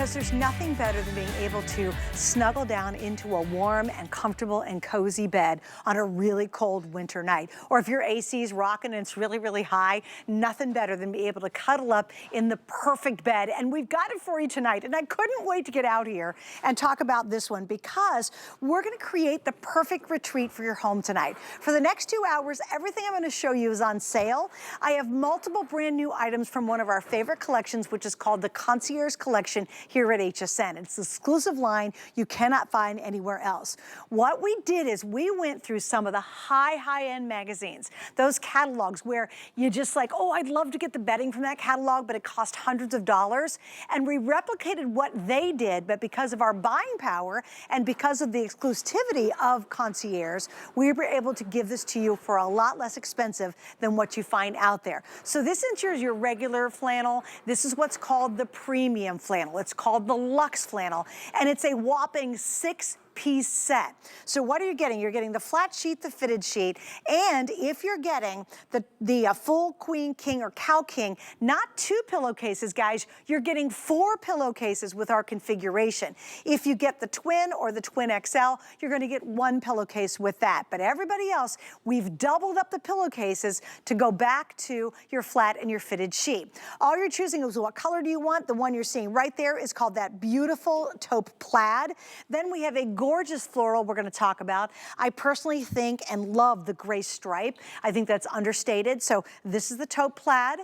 because there's nothing better than being able to snuggle down into a warm and comfortable and cozy bed on a really cold winter night. Or if your AC is rocking and it's really, really high, nothing better than be able to cuddle up in the perfect bed. And we've got it for you tonight. And I couldn't wait to get out here and talk about this one because we're gonna create the perfect retreat for your home tonight. For the next 2 hours, everything I'm gonna show you is on sale. I have multiple brand new items from one of our favorite collections, which is called the Concierge Collection here at HSN. It's an exclusive line you cannot find anywhere else. What we did is we went through some of the high-end magazines, those catalogs where you just like, oh, I'd love to get the bedding from that catalog, but it cost hundreds of dollars. And we replicated what they did, but because of our buying power and because of the exclusivity of Concierge, we were able to give this to you for a lot less expensive than what you find out there. So this is your regular flannel. This is what's called the premium flannel. It's called the luxe flannel, and it's a whopping 6-piece set. So what are you getting? You're getting the flat sheet, the fitted sheet, and if you're getting the full queen, king, or cow king, not 2 pillowcases, guys, you're getting 4 pillowcases with our configuration. If you get the twin or the TwinXL, you're gonna get 1 pillowcase with that. But everybody else, we've doubled up the pillowcases to go back to your flat and your fitted sheet. All you're choosing is what color do you want. The one you're seeing right there is called that beautiful taupe plaid. Then we have a gorgeous floral we're gonna talk about. I personally think and love the gray stripe. I think that's understated. So this is the taupe plaid.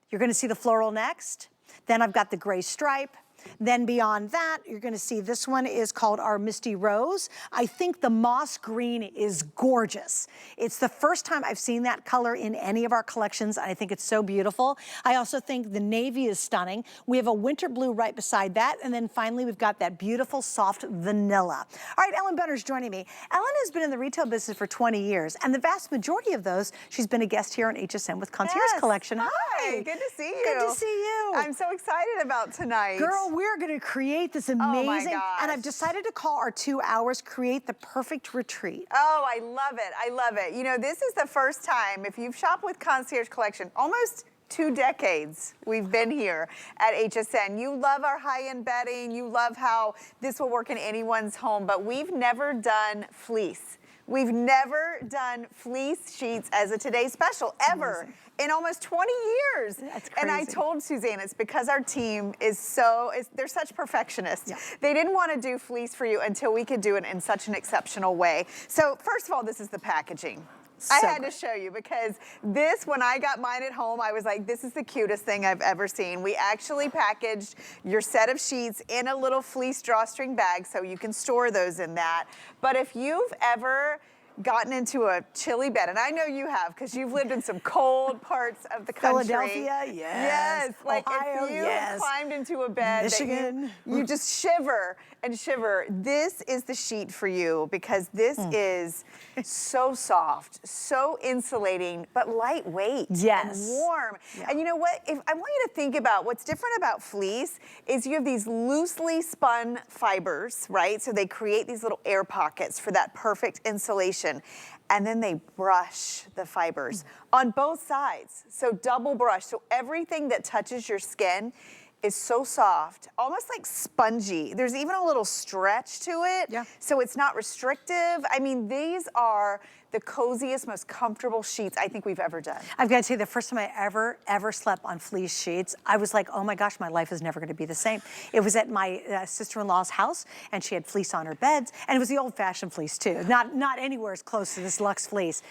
You're gonna see the floral next. Then I've got the gray stripe. Then beyond that, you're gonna see this one is called our Misty Rose. I think the moss green is gorgeous. It's the first time I've seen that color in any of our collections. I think it's so beautiful. I also think the navy is stunning. We have a winter blue right beside that. And then finally, we've got that beautiful soft vanilla. All right, Ellen Benner's joining me. Ellen has been in the retail business for 20 years. And the vast majority of those, she's been a guest here on HSN with Concierge Collection. Hi, good to see you. Good to see you. I'm so excited about tonight. Girl, we're gonna create this amazing, and I've decided to call our 2 hours Create the Perfect Retreat. Oh, I love it, I love it. You know, this is the first time, if you've shopped with Concierge Collection, almost 2 decades we've been here at HSN. You love our high-end bedding, you love how this will work in anyone's home, but we've never done fleece. We've never done fleece sheets as a Today Special, ever. Amazing. In almost 20 years. That's crazy. And I told Suzanne, it's because our team is they're such perfectionists. Yeah. They didn't want to do fleece for you until we could do it in such an exceptional way. So first of all, this is the packaging. I had to show you because this, when I got mine at home, I was like, this is the cutest thing I've ever seen. We actually packaged your set of sheets in a little fleece drawstring bag so you can store those in that. But if you've ever gotten into a chilly bed, and I know you have because you've lived in some cold parts of the country. Philadelphia, yes. Yes, like Ohio, if you climbed into a bed Michigan. That you just shiver and shiver. This is the sheet for you because this is so soft, so insulating, but lightweight. Yes. And warm. Yeah. And you know what? I want you to think about what's different about fleece is you have these loosely spun fibers, right? So they create these little air pockets for that perfect insulation. And then they brush the fibers on both sides. So double brush. So everything that touches your skin is so soft, almost like spongy. There's even a little stretch to it. Yeah. So it's not restrictive. I mean, these are the coziest, most comfortable sheets I think we've ever done. I've got to tell you, the first time I ever slept on fleece sheets, I was like, oh my gosh, my life is never gonna be the same. It was at my sister-in-law's house, and she had fleece on her beds, and it was the old-fashioned fleece too, not anywhere as close to this luxe fleece.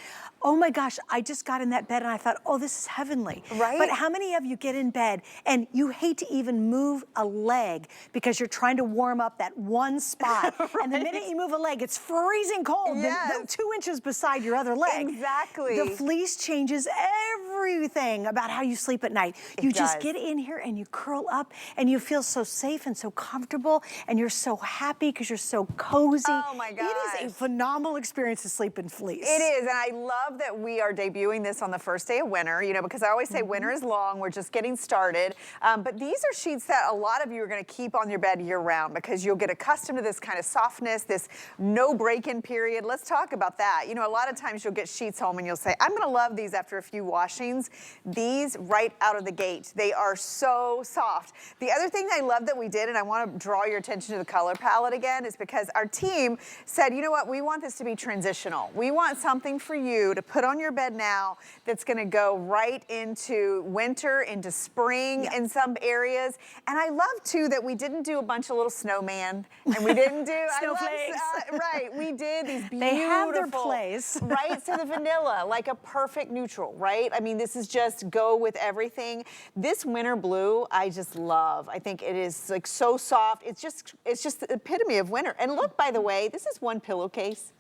Oh my gosh, I just got in that bed and I thought, oh, this is heavenly. Right. But how many of you get in bed and you hate to even move a leg because you're trying to warm up that one spot, right. And the minute you move a leg, it's freezing cold, yes. the 2 inches beside your other leg. Exactly. The fleece changes everything about how you sleep at night. You just get in here and you curl up and you feel so safe and so comfortable and you're so happy because you're so cozy. Oh my gosh. It is a phenomenal experience to sleep in fleece. It is, and I love that we are debuting this on the first day of winter, you know, because I always say winter is long, we're just getting started. But these are sheets that a lot of you are gonna keep on your bed year round because you'll get accustomed to this kind of softness, this no break-in period. Let's talk about that. You know, a lot lot of times you'll get sheets home and you'll say, I'm gonna love these after a few washings. These right out of the gate, they are so soft. The other thing I love that we did, and I wanna draw your attention to the color palette again, is because our team said, you know what, we want this to be transitional. We want something for you to put on your bed now that's gonna go right into winter, into spring in some areas. And I love too that we didn't do a bunch of little snowman, and we didn't do snowflakes. Right, we did these beautiful. They have their place. Right, so the vanilla, like a perfect neutral, right? I mean, this is just go with everything. This winter blue, I just love. I think it is like so soft. It's just the epitome of winter. And look, by the way, this is one pillowcase,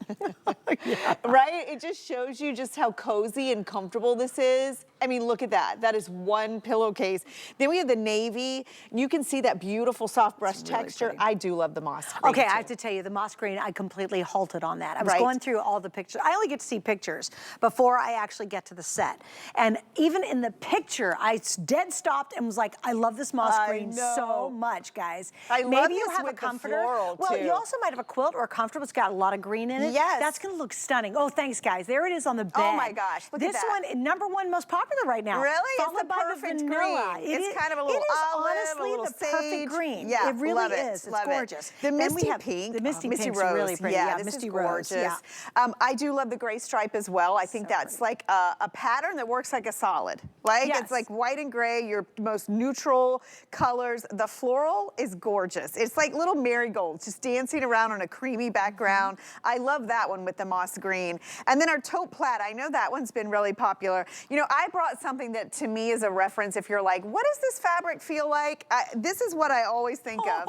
right? It just shows you just how cozy and comfortable this is. I mean, look at that. That is one pillowcase. Then we have the navy. You can see that beautiful soft brush texture. I do love the moss green. Okay, too. I have to tell you, the moss green, I completely halted on that. I was going through all the pictures. I only get to see pictures before I actually get to the set. And even in the picture, I dead stopped and was like, I love this moss green so much, guys. Maybe you have a comforter. Well, you also might have a quilt or a comfortable. It's got a lot of green in it. Yes. That's going to look stunning. Oh, thanks, guys. There it is on the bed. Oh my gosh, look at that. This one, #1 most popular right now. Really? Followed It's the by perfect the vanilla. green. It's kind of a little olive, honestly a little the perfect sage. green. Yeah, it really love it. is. It's Love gorgeous. It. The Then misty we have pink, the misty rose, really pretty. Yeah, Misty this is rose. gorgeous. Yeah. I do love the gray stripe as well. I think that's like a pattern that works like a solid. Like it's like white and gray, your most neutral colors. The floral is gorgeous. It's like little marigolds just dancing around on a creamy background. I love that one with the moss green. And then our taupe plaid, I know that one's been really popular. You know, I brought something that to me is a reference if you're like, what does this fabric feel like? This is what I always think of.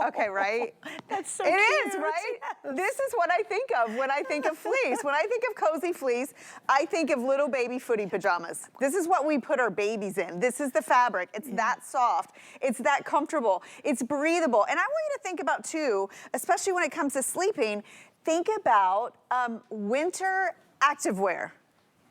Okay, right? That's so cute. It is, right? This is what I think of when I think of fleece. When I think of cozy fleece, I think of little baby footy pajamas. This is what we put our babies in. This is the fabric. It's that soft. It's that comfortable. It's breathable. And I want you to think about too, especially when it comes to sleeping, think about winter activewear.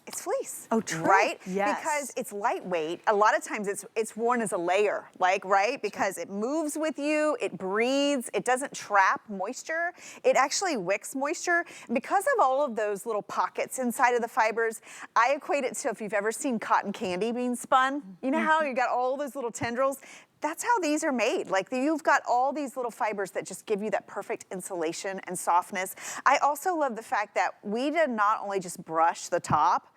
It's fleece. Oh, true. Right? Yes. Because it's lightweight. A lot of times it's worn as a layer, like, right? Because it moves with you, it breathes, it doesn't trap moisture. It actually wicks moisture. And because of all of those little pockets inside of the fibers, I equate it to if you've ever seen cotton candy being spun. You know how you got all those little tendrils? That's how these are made. Like you've got all these little fibers that just give you that perfect insulation and softness. I also love the fact that we did not only just brush the top,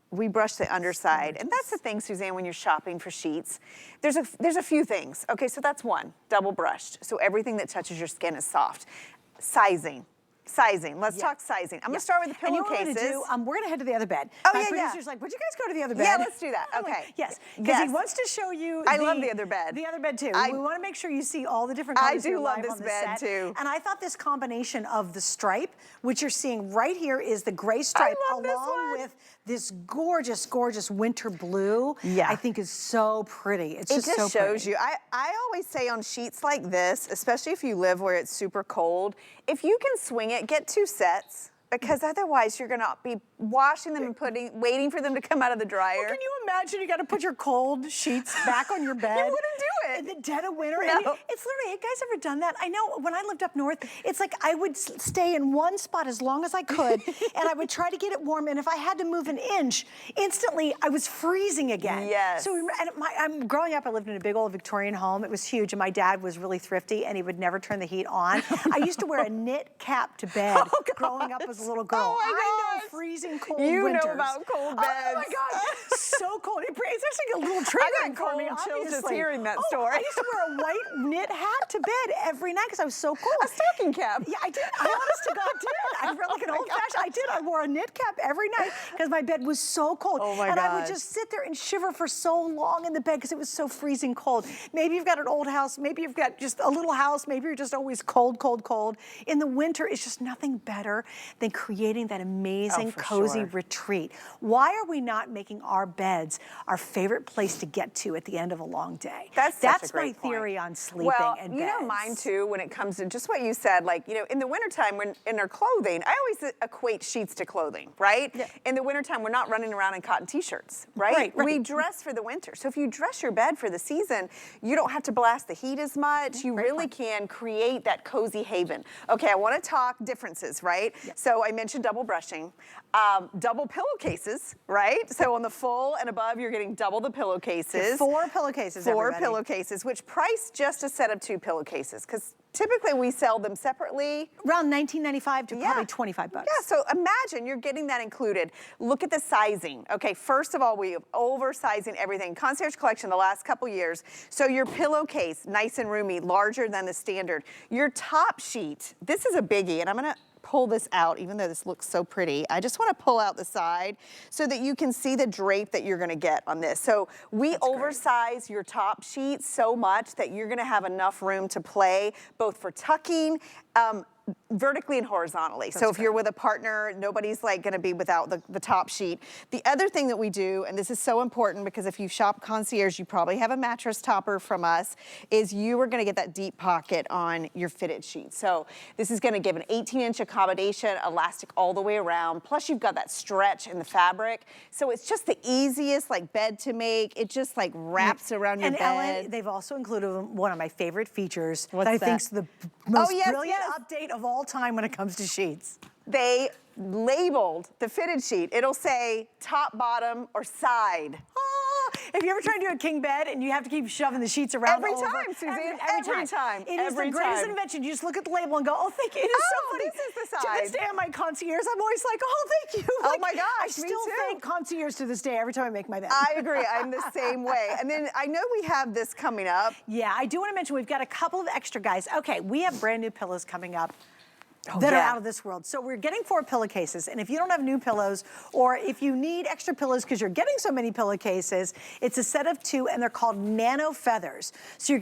we brush the underside. And that's the thing, Suzanne, when you're shopping for sheets. There's a few things. Okay, so that's one, double brushed. So everything that touches your skin is soft. Sizing. Let's talk sizing. I'm gonna start with the pillowcases. And you know what we're gonna do? We're gonna head to the other bed. Oh, My yeah, producer's like, would you guys go to the other bed? Yeah, let's do that. I'm like, Okay. yes, because he wants to show you I love the other bed. The other bed too. We wanna make sure you see all the different colors. I do love live this on the bed set. too. And I thought this combination of the stripe, which you're seeing right here is the gray stripe, along with this gorgeous, gorgeous winter blue. Yeah. I think is so pretty. It's just so pretty. It just shows you. I always say on sheets like this, especially if you live where it's super cold, if you can swing it, get 2 sets. Because otherwise you're gonna be washing them and waiting for them to come out of the dryer. Well, can you imagine you gotta put your cold sheets back on your bed? You wouldn't do it. In the dead of winter. No. And it's literally, hey, guys ever done that? I know when I lived up north, it's like I would stay in one spot as long as I could, and I would try to get it warm, and if I had to move an inch, instantly I was freezing again. Yes. So I'm growing up, I lived in a big old Victorian home. It was huge, and my dad was really thrifty, and he would never turn the heat on. I used to wear a knit cap to bed growing up as a little girl. Oh my I know gosh. freezing cold You winters. know about cold beds. Oh my God, so cold. It's actually a little triggering for me. I got cold chills just obviously. hearing that story. I used to wear a white knit hat to bed every night because I was so cold. A stocking cap. Yeah, I did. I honest to God did. I felt like an old fashioned. I did. I wore a knit cap every night because my bed was so cold. Oh my And gosh. I would just sit there and shiver for so long in the bed because it was so freezing cold. Maybe you've got an old house. Maybe you've got just a little house. Maybe you're just always cold, cold, cold. In the winter, it's just nothing better than creating that amazing, cozy retreat. Why are we not making our beds our favorite place to get to at the end of a long day? That's That's a great my theory point. on sleeping well, and you know, beds. mine too, when it comes to just what you said, like, you know, in the wintertime, when in our clothing, I always equate sheets to clothing, right? Yeah. In the wintertime, we're not running around in cotton t-shirts, right? Right. We dress for the winter. So if you dress your bed for the season, you don't have to blast the heat as much. You really can create that cozy haven. Okay, I want to talk differences, right? Yep. So I mentioned double brushing, double pillowcases, right? So on the full and above, you're getting double the pillowcases. 4 pillowcases, Four everybody. pillowcases, which price just a set of 2 pillowcases, because typically we sell them separately. Around $19.95 to probably 25 bucks. Yeah, so imagine you're getting that included. Look at the sizing. Okay, first of all, we have oversizing everything. Concierge Collection the last couple years. So your pillowcase, nice and roomy, larger than the standard. Your top sheet, this is a biggie, and I'm gonna pull this out, even though this looks so pretty. I just want to pull out the side so that you can see the drape that you're going to get on this. So we oversize your top sheet so much that you're going to have enough room to play, both for tucking, vertically and horizontally. So if you're with a partner, nobody's like gonna be without the top sheet. The other thing that we do, and this is so important because if you shop Concierge, you probably have a mattress topper from us, is you are gonna get that deep pocket on your fitted sheet. So this is gonna give an 18-inch accommodation, elastic all the way around, plus you've got that stretch in the fabric. So it's just the easiest like bed to make. It just like wraps around your And bed. Ellen, they've also included one of my favorite features What's that I that? think's the most yes, brilliant yes. update of all time when it comes to sheets. They labeled the fitted sheet. It'll say top, bottom, or side. If you ever try to do a king bed and you have to keep shoving the sheets around Every over, time, Suzanne, every every time. It is the Every greatest time. invention. You just look at the label and go, oh, thank you. It is Oh, so funny. this is the To this side. day on my concierge, I'm always like, oh, thank you. Oh Like, my gosh, I me still too. thank concierge to this day every time I make my bed. I agree. I'm the same way. And then I know we have this coming up. Yeah, I do want to mention we've got a couple of extra guys. Okay, we have brand new pillows coming up that are out of this world. So we're getting 4 pillowcases, and if you don't have new pillows, or if you need extra pillows because you're getting so many pillowcases, it's a set of 2, and they're called nano feathers. So you're getting